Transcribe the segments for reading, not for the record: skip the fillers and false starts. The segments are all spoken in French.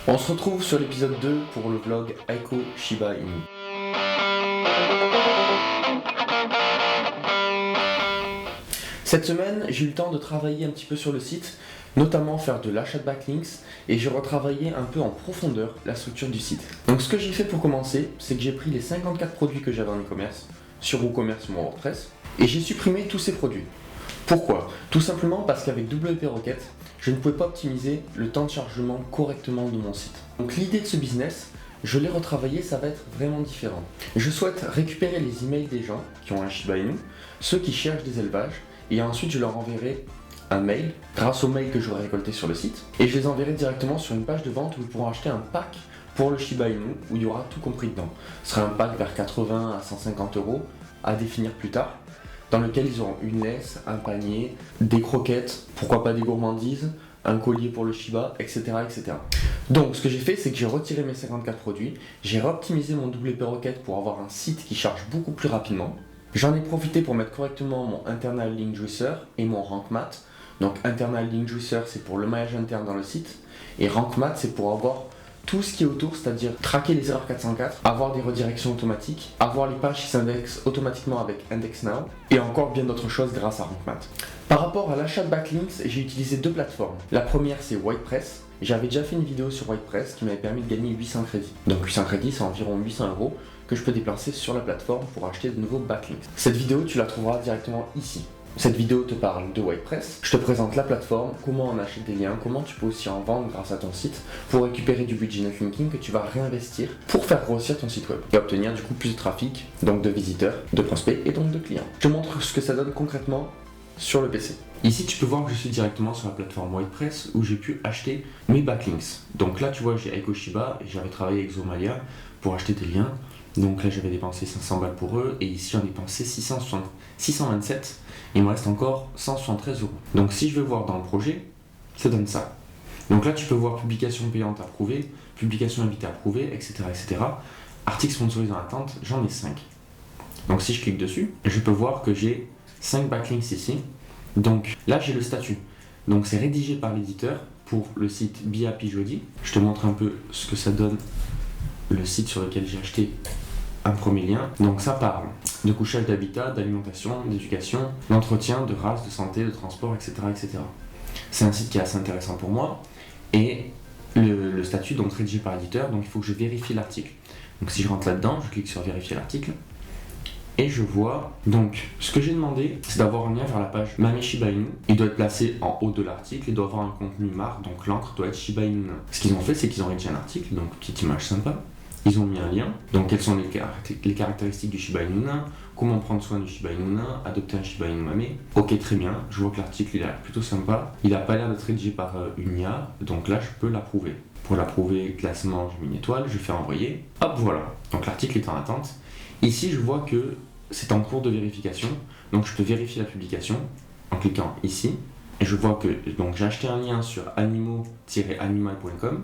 On se retrouve sur l'épisode 2 pour le vlog Aiko Shiba Inu. Cette semaine, j'ai eu le temps de travailler un petit peu sur le site, notamment faire de l'achat de backlinks, et j'ai retravaillé un peu en profondeur la structure du site. Donc ce que j'ai fait pour commencer, c'est que j'ai pris les 54 produits que j'avais en e-commerce, sur WooCommerce ou mon WordPress, et j'ai supprimé tous ces produits. Pourquoi ? Tout simplement parce qu'avec WP Rocket, je ne pouvais pas optimiser le temps de chargement correctement de mon site. Donc l'idée de ce business, je l'ai retravaillé, ça va être vraiment différent. Je souhaite récupérer les emails des gens qui ont un Shiba Inu, ceux qui cherchent des élevages, et ensuite je leur enverrai un mail grâce au mail que j'aurai récolté sur le site, et je les enverrai directement sur une page de vente où ils pourront acheter un pack pour le Shiba Inu où il y aura tout compris dedans. Ce sera un pack vers 80 à 150 euros à définir plus tard, dans lequel ils auront une laisse, un panier, des croquettes, pourquoi pas des gourmandises, un collier pour le Shiba, etc. etc. Donc ce que j'ai fait, c'est que j'ai retiré mes 54 produits, j'ai réoptimisé mon WP Rocket pour avoir un site qui charge beaucoup plus rapidement. J'en ai profité pour mettre correctement mon internal link juicer et mon rank math. Donc internal link juicer, c'est pour le maillage interne dans le site, et rank math, c'est pour avoir tout ce qui est autour, c'est-à-dire traquer les erreurs 404, avoir des redirections automatiques, avoir les pages qui s'indexent automatiquement avec Index Now, et encore bien d'autres choses grâce à Rank Math. Par rapport à l'achat de backlinks, j'ai utilisé deux plateformes. La première, c'est WordPress. J'avais déjà fait une vidéo sur WordPress qui m'avait permis de gagner 800 crédits. Donc 800 crédits, c'est environ 800 euros que je peux déplacer sur la plateforme pour acheter de nouveaux backlinks. Cette vidéo, tu la trouveras directement ici. Cette vidéo te parle de WordPress, je te présente la plateforme, comment on achète des liens, comment tu peux aussi en vendre grâce à ton site pour récupérer du budget netlinking que tu vas réinvestir pour faire grossir ton site web et obtenir du coup plus de trafic, donc de visiteurs, de prospects et donc de clients. Je te montre ce que ça donne concrètement sur le PC. Ici tu peux voir que je suis directement sur la plateforme WordPress où j'ai pu acheter mes backlinks. Donc là tu vois j'ai Aiko Shiba et j'avais travaillé avec Zomalia pour acheter des liens. Donc là j'avais dépensé 500 balles pour eux et ici j'en ai dépensé 627. Il me reste encore 173 euros. Donc si je vais voir dans le projet, ça donne ça. Donc là tu peux voir publication payante approuvée, publication invitée approuvée, etc. etc. Article sponsorisé en attente, j'en ai 5. Donc si je clique dessus, je peux voir que j'ai 5 backlinks ici. Donc là j'ai le statut. Donc c'est rédigé par l'éditeur pour le site Be Happy Jody. Je te montre un peu ce que ça donne, le site sur lequel j'ai acheté un premier lien. Donc ça parle de couchage d'habitat, d'alimentation, d'éducation, d'entretien, de race, de santé, de transport, etc. etc. C'est un site qui est assez intéressant pour moi. Et le statut, donc rédigé par l'éditeur, donc il faut que je vérifie l'article. Donc si je rentre là-dedans, je clique sur vérifier l'article. Et je vois, donc ce que j'ai demandé, c'est d'avoir un lien vers la page Mami Shiba Inu. Il doit être placé en haut de l'article, il doit avoir un contenu marque, donc l'encre doit être Shiba Inu. Ce qu'ils ont fait, c'est qu'ils ont rédigé un article, donc petite image sympa. Ils ont mis un lien, donc quelles sont les caractéristiques du Shiba Inu nain, comment prendre soin du Shiba Inu nain, adopter un Shiba Inu mamé. Ok, très bien, je vois que l'article il a l'air plutôt sympa, il n'a pas l'air d'être rédigé par une IA, donc là je peux l'approuver. Pour l'approuver, classement, je mets une étoile, je fais envoyer, hop voilà, donc l'article est en attente. Ici je vois que c'est en cours de vérification, donc je peux vérifier la publication en cliquant ici, et je vois que donc j'ai acheté un lien sur animaux-animal.com.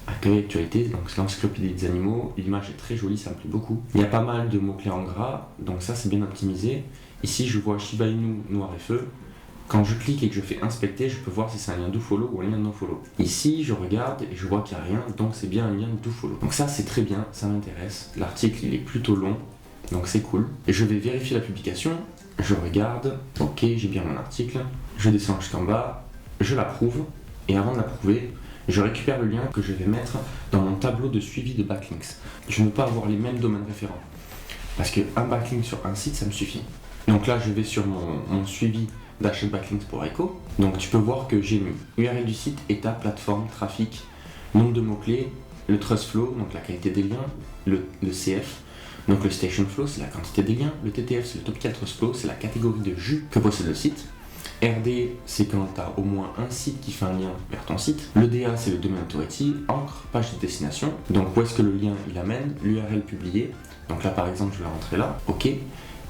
Accueil actualité, donc c'est l'encyclopédie des animaux, l'image est très jolie, ça me plaît beaucoup. Il y a pas mal de mots-clés en gras, donc ça c'est bien optimisé. Ici je vois Shiba Inu noir et feu. Quand je clique et que je fais inspecter, je peux voir si c'est un lien dofollow ou un lien nofollow. Ici je regarde et je vois qu'il n'y a rien, donc c'est bien un lien dofollow. Donc ça c'est très bien, ça m'intéresse. L'article il est plutôt long, donc c'est cool. Et je vais vérifier la publication, je regarde, ok j'ai bien mon article, je descends jusqu'en bas, je l'approuve, et avant de l'approuver, je récupère le lien que je vais mettre dans mon tableau de suivi de backlinks. Je ne veux pas avoir les mêmes domaines référents. Parce qu'un backlink sur un site, ça me suffit. Donc là, je vais sur mon suivi d'achat de backlinks pour Aiko. Donc tu peux voir que j'ai mis URL du site, état, plateforme, trafic, nombre de mots-clés, le trust flow, donc la qualité des liens, le CF, donc le station flow, c'est la quantité des liens, le TTF, c'est le topical trust flow, c'est la catégorie de jus que possède le site. RD, c'est quand tu as au moins un site qui fait un lien vers ton site. Le DA, c'est le domain authority. Encre, page de destination. Donc où est-ce que le lien il amène, l'URL publié. Donc là par exemple, je vais rentrer là. Ok.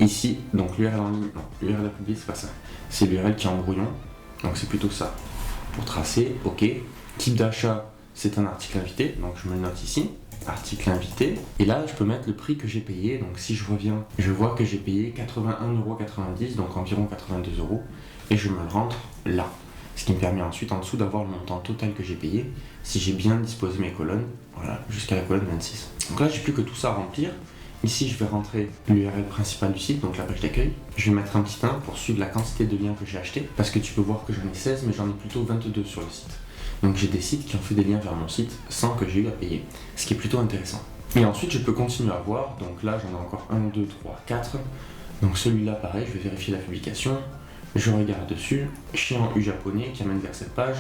Ici, donc l'URL en ligne, non, l'URL à publier, c'est pas ça. C'est l'URL qui est en brouillon. Donc c'est plutôt ça. Pour tracer, ok. Type d'achat, c'est un article invité. Donc je me le note ici. Article invité. Et là, je peux mettre le prix que j'ai payé. Donc si je reviens, je vois que j'ai payé 81,90 €, donc environ 82 €. Et je me le rentre là. ce qui me permet ensuite en dessous d'avoir le montant total que j'ai payé si j'ai bien disposé mes colonnes, voilà, jusqu'à la colonne 26. Donc là, j'ai plus que tout ça à remplir. Ici, je vais rentrer l'URL principale du site, donc la page d'accueil. Je vais mettre un petit 1 pour suivre la quantité de liens que j'ai achetés, parce que tu peux voir que j'en ai 16, mais j'en ai plutôt 22 sur le site. Donc j'ai des sites qui ont fait des liens vers mon site sans que j'ai eu à payer, ce qui est plutôt intéressant. Et ensuite, je peux continuer à voir, donc là, j'en ai encore 1, 2, 3, 4. Donc celui-là, pareil, je vais vérifier la publication. Je regarde dessus, chien en U japonais qui amène vers cette page.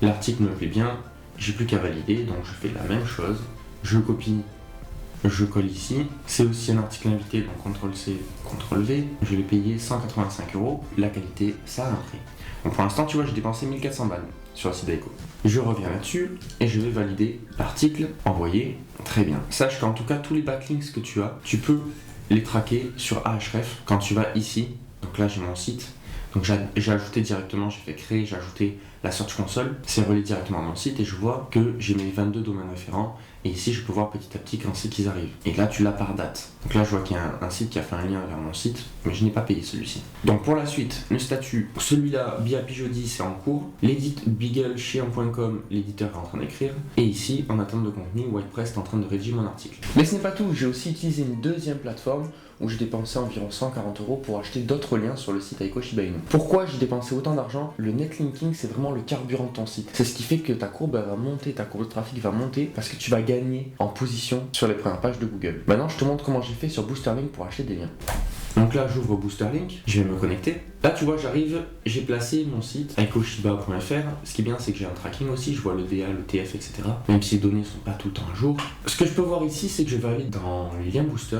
L'article me plaît bien, j'ai plus qu'à valider, donc je fais la même chose. Je copie, je colle ici. C'est aussi un article invité, donc CTRL-C, CTRL-V. Je l'ai payé 185 €. La qualité, ça a un prix. Donc pour l'instant, tu vois, j'ai dépensé 1400 balles sur le site d'Aiko. Je reviens là-dessus et je vais valider l'article, envoyer. Très bien. Sache qu'en tout cas, tous les backlinks que tu as, tu peux les traquer sur Ahref quand tu vas ici. Donc là, j'ai mon site. Donc j'ai ajouté directement, j'ai fait créer, j'ai ajouté la Search Console, c'est relié directement à mon site et je vois que j'ai mes 22 domaines référents et ici je peux voir petit à petit quand c'est qu'ils arrivent. Et là tu l'as par date. Donc là je vois qu'il y a un site qui a fait un lien vers mon site, mais je n'ai pas payé celui-ci. Donc pour la suite, le statut, celui-là, Biapi Jeudi, c'est en cours. L'édit BeagleChien.com, l'éditeur est en train d'écrire. Et ici, en attente de contenu, WordPress est en train de rédiger mon article. Mais ce n'est pas tout, j'ai aussi utilisé une deuxième plateforme où j'ai dépensé environ 140 € pour acheter d'autres liens sur le site Aiko Shiba Inu. Pourquoi j'ai dépensé autant d'argent? Le netlinking, c'est vraiment le carburant de ton site. C'est ce qui fait que ta courbe va monter, ta courbe de trafic va monter parce que tu vas gagner en position sur les premières pages de Google. Maintenant, je te montre comment j'ai fait sur Boosterlink pour acheter des liens. Donc là, j'ouvre Boosterlink, je vais me connecter. Là, tu vois, j'arrive, j'ai placé mon site aikoshiba.fr. Ce qui est bien, c'est que j'ai un tracking aussi, je vois le DA, le TF, etc. Même si les données ne sont pas tout le temps à jour. Ce que je peux voir ici, c'est que je vais aller dans les liens booster.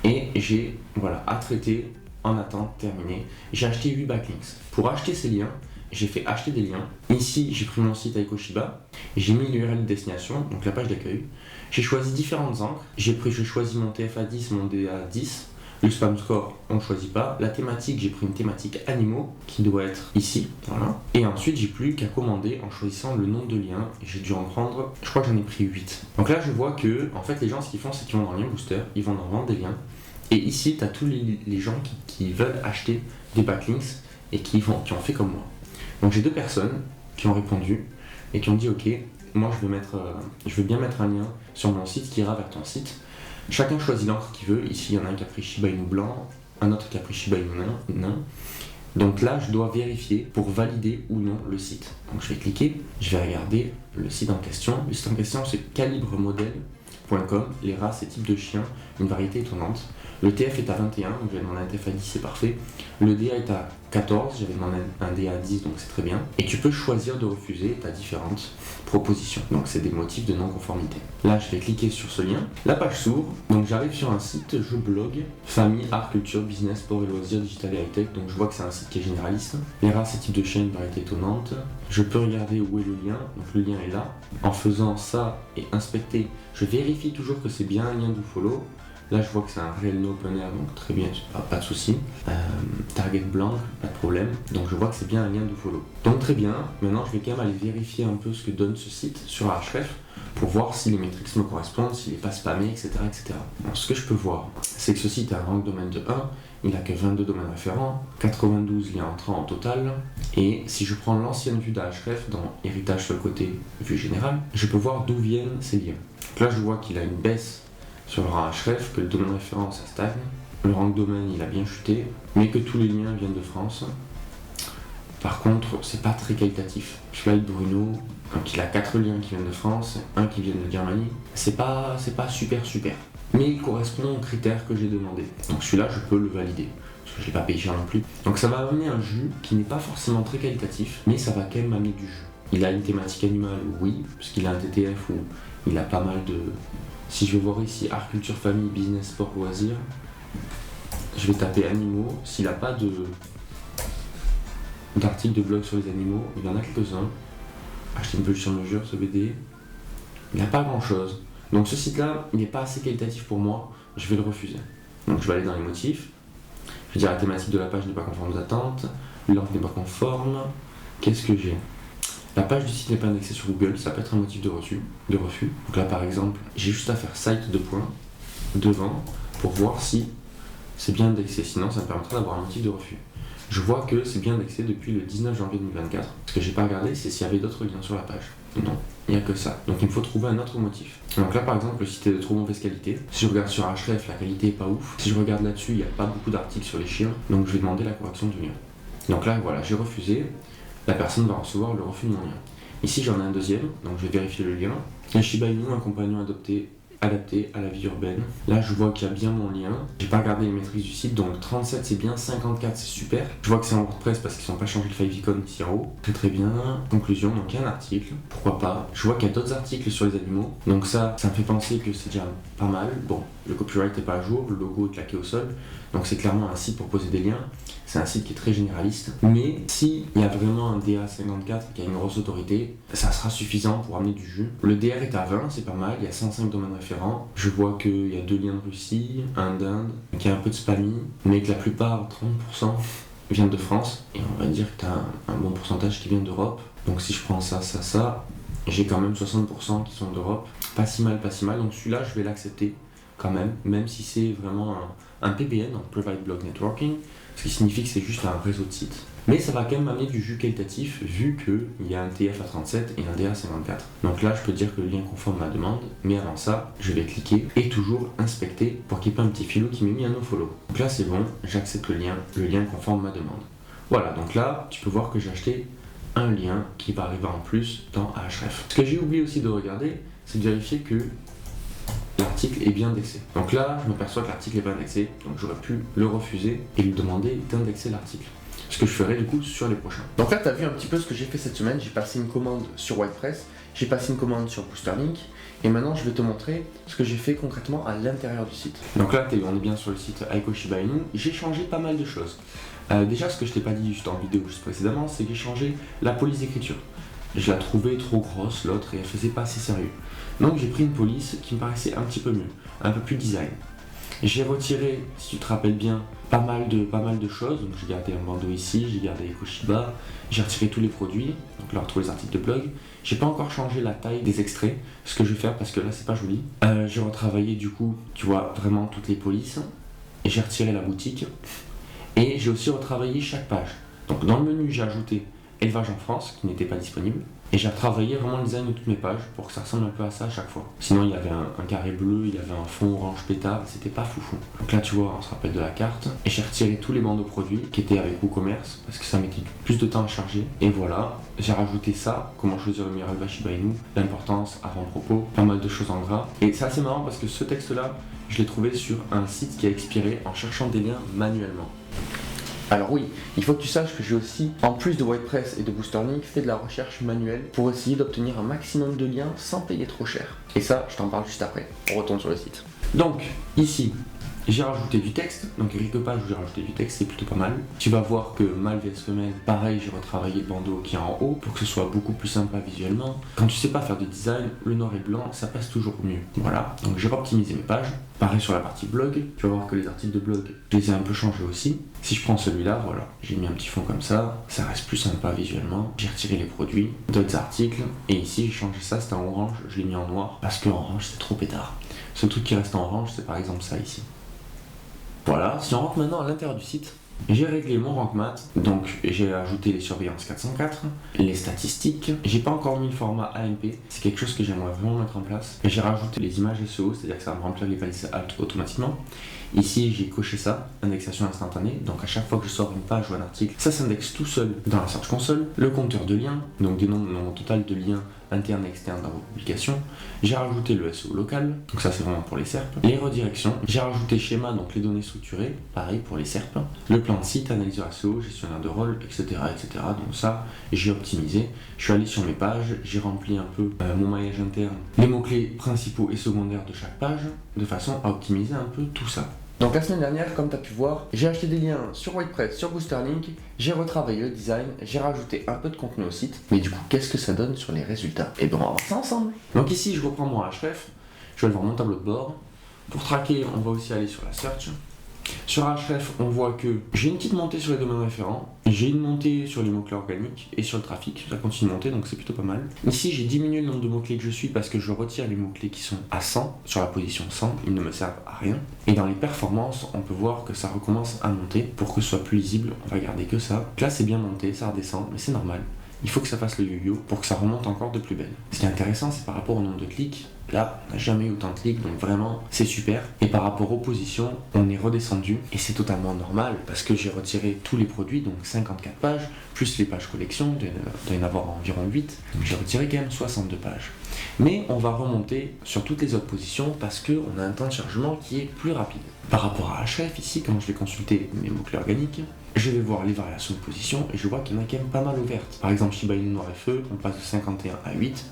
Et j'ai, voilà, à traiter, en attente, terminé. J'ai acheté 8 backlinks. Pour acheter ces liens, j'ai fait acheter des liens. Ici, j'ai pris mon site Aikoshiba, j'ai mis l'URL de destination, donc la page d'accueil. J'ai choisi différentes encres. J'ai choisi mon TF à 10, mon DA à 10. Le spam score, on ne choisit pas. La thématique, j'ai pris une thématique animaux qui doit être ici. Voilà. Et ensuite, j'ai plus qu'à commander en choisissant le nom de lien. Et j'ai dû en prendre, je crois que j'en ai pris 8. Donc là, je vois que, en fait, les gens, ce qu'ils font, c'est qu'ils vont dans Lien Booster, ils vont en vendre des liens. Et ici, tu as tous les gens qui veulent acheter des backlinks et qui ont fait comme moi. Donc j'ai 2 personnes qui ont répondu et qui ont dit ok, moi je veux bien mettre un lien sur mon site qui ira vers ton site. Chacun choisit l'encre qu'il veut. Ici, il y en a un qui a pris Shiba Inu blanc, un autre qui a pris Shiba Inu nain. Donc là, je dois vérifier pour valider ou non le site. Donc je vais cliquer, je vais regarder le site en question. Le site en question, c'est calibremodèle.com, les races et types de chiens, une variété étonnante. Le TF est à 21, donc j'avais demandé un TF à 10, c'est parfait. Le DA est à 14, j'avais demandé un DA à 10, donc c'est très bien. Et tu peux choisir de refuser, tu as différentes propositions. Donc c'est des motifs de non-conformité. Là, je vais cliquer sur ce lien. La page s'ouvre, donc j'arrive sur un site, je blogue, famille, art, culture, business, sport et loisirs, digital et high-tech. Donc je vois que c'est un site qui est généraliste. Les races et types de chiens, une variété étonnante. Je peux regarder où est le lien, donc le lien est là. En faisant ça et inspecter, je vérifie toujours que c'est bien un lien dofollow. Là, je vois que c'est un réel no open air, donc très bien, pas de souci. Target blanc, pas de problème. Donc je vois que c'est bien un lien dofollow. Donc très bien. Maintenant, je vais quand même aller vérifier un peu ce que donne ce site sur Ahref pour voir si les métriques me correspondent, s'il n'est pas spammé, etc., etc. Alors, ce que je peux voir, c'est que ce site a un rank domaine de 1, il n'a que 22 domaines référents, 92 liens entrants en total. Et si je prends l'ancienne vue d'Ahref dans héritage sur le côté vue générale, je peux voir d'où viennent ces liens. Donc là, je vois qu'il a une baisse sur le rang Ahref, que le domaine référent ça stagne, le rank domaine il a bien chuté, mais que tous les liens viennent de France. Par contre, c'est pas très qualitatif. Schleid Bruno, donc il a 4 liens qui viennent de France, un qui vient de Germanie. C'est pas super. Mais il correspond aux critères que j'ai demandé. Donc celui-là, je peux le valider, parce que je l'ai pas payé cher non plus. Donc ça va amener un jus qui n'est pas forcément très qualitatif, mais ça va quand même amener du jus. Il a une thématique animale, oui, parce qu'il a un TTF où il a pas mal de... Si je vais voir ici art, culture, famille, business, sport, loisirs, je vais taper animaux. S'il n'a pas d'articles de blog sur les animaux, il y en a quelques-uns. Acheter une peluche sur mesure, ce BD, il n'a pas grand-chose. Donc ce site-là, il n'est pas assez qualitatif pour moi, je vais le refuser. Donc je vais aller dans les motifs, je vais dire la thématique de la page n'est pas conforme aux attentes, l'ordre n'est pas conforme, qu'est-ce que j'ai ? La page du site n'est pas indexée sur Google, ça peut être un motif de refus. Donc là par exemple, j'ai juste à faire site devant pour voir si c'est bien indexé, sinon ça me permettra d'avoir un motif de refus. Je vois que c'est bien indexé depuis le 19 janvier 2024. Ce que j'ai pas regardé, c'est s'il y avait d'autres liens sur la page. Non, il n'y a que ça. Donc il me faut trouver un autre motif. Donc là par exemple, le site est de trop mauvaise qualité. Si je regarde sur Href, la qualité est pas ouf. Si je regarde là-dessus, il n'y a pas beaucoup d'articles sur les chiens. Donc je vais demander la correction du lien. Donc là voilà, j'ai refusé. La personne va recevoir le refus de mon lien. Ici j'en ai un deuxième, donc je vais vérifier le lien. Un Shiba Inu, un compagnon adapté à la vie urbaine. Là je vois qu'il y a bien mon lien. J'ai pas regardé les métriques du site, donc 37 c'est bien, 54 c'est super. Je vois que c'est en WordPress parce qu'ils n'ont pas changé le favicon ici en haut. Très très bien. Conclusion, donc il y a un article, pourquoi pas. Je vois qu'il y a d'autres articles sur les animaux, donc ça me fait penser que c'est déjà pas mal. Bon, le copyright n'est pas à jour, le logo est claqué au sol, donc c'est clairement un site pour poser des liens. C'est un site qui est très généraliste, mais s'il y a vraiment un DA54 qui a une grosse autorité, ça sera suffisant pour amener du jus. Le DR est à 20, c'est pas mal, il y a 105 domaines référents. Je vois qu'il y a 2 liens de Russie, un d'Inde, qui a un peu de spammy, mais que la plupart, 30%, viennent de France. Et on va dire que tu as un bon pourcentage qui vient d'Europe. Donc si je prends ça, j'ai quand même 60% qui sont d'Europe. Pas si mal, pas si mal. Donc celui-là, je vais l'accepter quand même si c'est vraiment un PBN, donc Private Blog Networking, ce qui signifie que c'est juste un réseau de sites. Mais ça va quand même amener du jus qualitatif vu qu'il y a un TF-A37 et un DA-54. Donc là, je peux dire que le lien conforme ma demande, mais avant ça, je vais cliquer et toujours inspecter pour qu'il n'y ait pas un petit filou qui m'ait mis un nofollow. Donc là, c'est bon, j'accepte le lien conforme ma demande. Voilà, donc là, tu peux voir que j'ai acheté un lien qui va arriver en plus dans Ahref. Ce que j'ai oublié aussi de regarder, c'est de vérifier que l'article est bien indexé. Donc là, je m'aperçois que l'article est bien indexé, donc j'aurais pu le refuser et lui demander d'indexer l'article. Ce que je ferai du coup sur les prochains. Donc là, tu as vu un petit peu ce que j'ai fait cette semaine. J'ai passé une commande sur WordPress, j'ai passé une commande sur Boosterlink, et maintenant je vais te montrer ce que j'ai fait concrètement à l'intérieur du site. Donc là, on est bien sur le site Aiko Shiba Inu. J'ai changé pas mal de choses. Déjà, ce que je t'ai pas dit juste en vidéo juste précédemment, c'est que j'ai changé la police d'écriture. Je la trouvais trop grosse, l'autre, et elle faisait pas assez sérieux. Donc j'ai pris une police qui me paraissait un petit peu mieux, un peu plus design. J'ai retiré, si tu te rappelles bien, pas mal de choses. Donc j'ai gardé un bandeau ici, j'ai gardé Aiko Shiba, j'ai retiré tous les produits, donc là on retrouve les articles de blog. J'ai pas encore changé la taille des extraits, ce que je vais faire parce que là c'est pas joli. J'ai retravaillé du coup, tu vois, vraiment toutes les polices, et j'ai retiré la boutique. Et j'ai aussi retravaillé chaque page. Donc dans le menu j'ai ajouté élevage en France, qui n'était pas disponible. Et j'ai retravaillé vraiment le design de toutes mes pages pour que ça ressemble un peu à ça à chaque fois. Sinon il y avait un carré bleu, il y avait un fond orange pétard, c'était pas foufou. Donc là tu vois, on se rappelle de la carte. Et j'ai retiré tous les bandeaux produits qui étaient avec WooCommerce parce que ça mettait plus de temps à charger. Et voilà, j'ai rajouté ça, comment choisir le meilleur élevage Shiba Inu, l'importance, avant-propos, pas mal de choses en gras. Et c'est assez marrant parce que ce texte-là, je l'ai trouvé sur un site qui a expiré en cherchant des liens manuellement. Alors oui, il faut que tu saches que j'ai aussi, en plus de WordPress et de Boosterlink, fait de la recherche manuelle pour essayer d'obtenir un maximum de liens sans payer trop cher. Et ça, je t'en parle juste après. On retourne sur le site. Donc, ici, j'ai rajouté du texte. Donc, il y a quelques pages où j'ai rajouté du texte, c'est plutôt pas mal. Tu vas voir que mâle vs femelle, pareil, j'ai retravaillé le bandeau qui est en haut pour que ce soit beaucoup plus sympa visuellement. Quand tu sais pas faire de design, le noir et blanc, ça passe toujours mieux. Voilà, donc j'ai optimisé mes pages. Pareil sur la partie blog, tu vas voir que les articles de blog, je les ai un peu changés aussi. Si je prends celui-là, voilà, j'ai mis un petit fond comme ça reste plus sympa visuellement. J'ai retiré les produits, d'autres articles, et ici j'ai changé ça, c'était en orange, je l'ai mis en noir, parce que orange c'est trop pétard. Ce truc qui reste en orange, c'est par exemple ça ici. Voilà, si on rentre maintenant à l'intérieur du site, j'ai réglé mon rank math, donc j'ai ajouté les surveillances 404, les statistiques, j'ai pas encore mis le format AMP, c'est quelque chose que j'aimerais vraiment mettre en place. J'ai rajouté les images SEO, c'est-à-dire que ça va me remplir les balises alt automatiquement. Ici j'ai coché ça, indexation instantanée, donc à chaque fois que je sors une page ou un article, ça s'indexe tout seul dans la Search Console. Le compteur de liens, donc des nombres total de liens internes et externes dans vos publications. J'ai rajouté le SEO local, donc ça c'est vraiment pour les SERP. Les redirections, j'ai rajouté schéma, donc les données structurées, pareil pour les SERP. Le plan de site, analyseur SEO, gestionnaire de rôle, etc. Donc ça, j'ai optimisé. Je suis allé sur mes pages, j'ai rempli un peu mon maillage interne, les mots-clés principaux et secondaires de chaque page, de façon à optimiser un peu tout ça. Donc la semaine dernière, comme tu as pu voir, j'ai acheté des liens sur WordPress, sur Boosterlink, j'ai retravaillé le design, j'ai rajouté un peu de contenu au site. Mais du coup, qu'est-ce que ça donne sur les résultats? Et bien on va voir ça ensemble. Donc ici, je reprends mon Href, je vais aller voir mon tableau de bord. Pour traquer, on va aussi aller sur la search. Sur Ahref, on voit que j'ai une petite montée sur les domaines référents, j'ai une montée sur les mots-clés organiques et sur le trafic, ça continue de monter donc c'est plutôt pas mal. Ici j'ai diminué le nombre de mots-clés que je suis parce que je retire les mots-clés qui sont à 100, sur la position 100, ils ne me servent à rien. Et dans les performances, on peut voir que ça recommence à monter. Pour que ce soit plus lisible, on va garder que ça. Donc là c'est bien monté, ça redescend, mais c'est normal. Il faut que ça fasse le yo-yo pour que ça remonte encore de plus belle. Ce qui est intéressant, c'est par rapport au nombre de clics. Là, on n'a jamais eu autant de clics, donc vraiment, c'est super. Et par rapport aux positions, on est redescendu. Et c'est totalement normal, parce que j'ai retiré tous les produits, donc 54 pages, plus les pages collection, il doit y en avoir environ 8. Donc j'ai retiré quand même 62 pages. Mais on va remonter sur toutes les autres positions, parce qu'on a un temps de chargement qui est plus rapide. Par rapport à Ahref, ici, quand je vais consulter mes mots-clés organiques, je vais voir les variations de position et je vois qu'il y en a quand même pas mal ouvertes. Par exemple, Shiba Inu Noir et Feu, on passe de 51 à 8.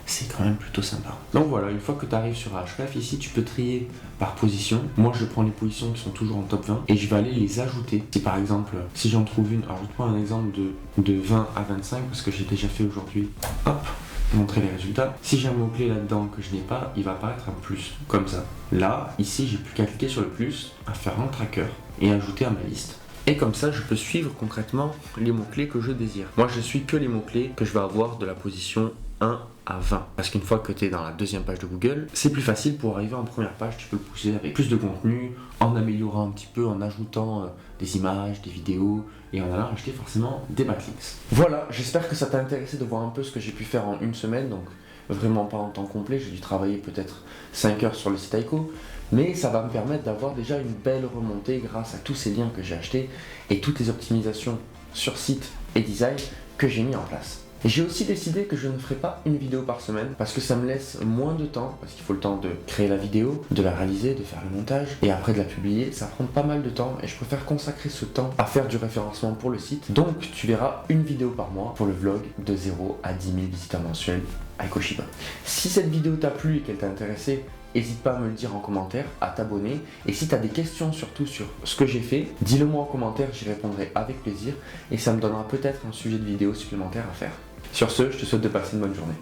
C'est quand même plutôt sympa. Donc voilà, une fois que tu arrives sur Ahref, ici tu peux trier par position. Moi je prends les positions qui sont toujours en top 20 et je vais aller les ajouter. Si par exemple, si j'en trouve une, alors je prends un exemple de 20 à 25 parce que j'ai déjà fait aujourd'hui. Hop, montrer les résultats. Si j'ai un mot-clé là-dedans que je n'ai pas, il va apparaître un plus, comme ça. Là, ici j'ai plus qu'à cliquer sur le plus, à faire un tracker et ajouter à ma liste. Et comme ça, je peux suivre concrètement les mots-clés que je désire. Moi, je suis que les mots-clés que je vais avoir de la position 1 à 20. Parce qu'une fois que tu es dans la deuxième page de Google, c'est plus facile pour arriver en première page. Tu peux le pousser avec plus de contenu, en améliorant un petit peu, en ajoutant des images, des vidéos et en allant acheter forcément des backlinks. Voilà, j'espère que ça t'a intéressé de voir un peu ce que j'ai pu faire en une semaine. Donc, vraiment pas en temps complet. J'ai dû travailler peut-être 5 heures sur le site Aiko. Mais ça va me permettre d'avoir déjà une belle remontée grâce à tous ces liens que j'ai achetés et toutes les optimisations sur site et design que j'ai mis en place. Et j'ai aussi décidé que je ne ferai pas une vidéo par semaine parce que ça me laisse moins de temps, parce qu'il faut le temps de créer la vidéo, de la réaliser, de faire le montage et après de la publier. Ça prend pas mal de temps et je préfère consacrer ce temps à faire du référencement pour le site. Donc tu verras une vidéo par mois pour le vlog de 0 à 10 000 visiteurs mensuels Aiko Shiba. Si cette vidéo t'a plu et qu'elle t'a intéressé, n'hésite pas à me le dire en commentaire, à t'abonner. Et si tu as des questions surtout sur ce que j'ai fait, dis-le moi en commentaire, j'y répondrai avec plaisir. Et ça me donnera peut-être un sujet de vidéo supplémentaire à faire. Sur ce, je te souhaite de passer une bonne journée.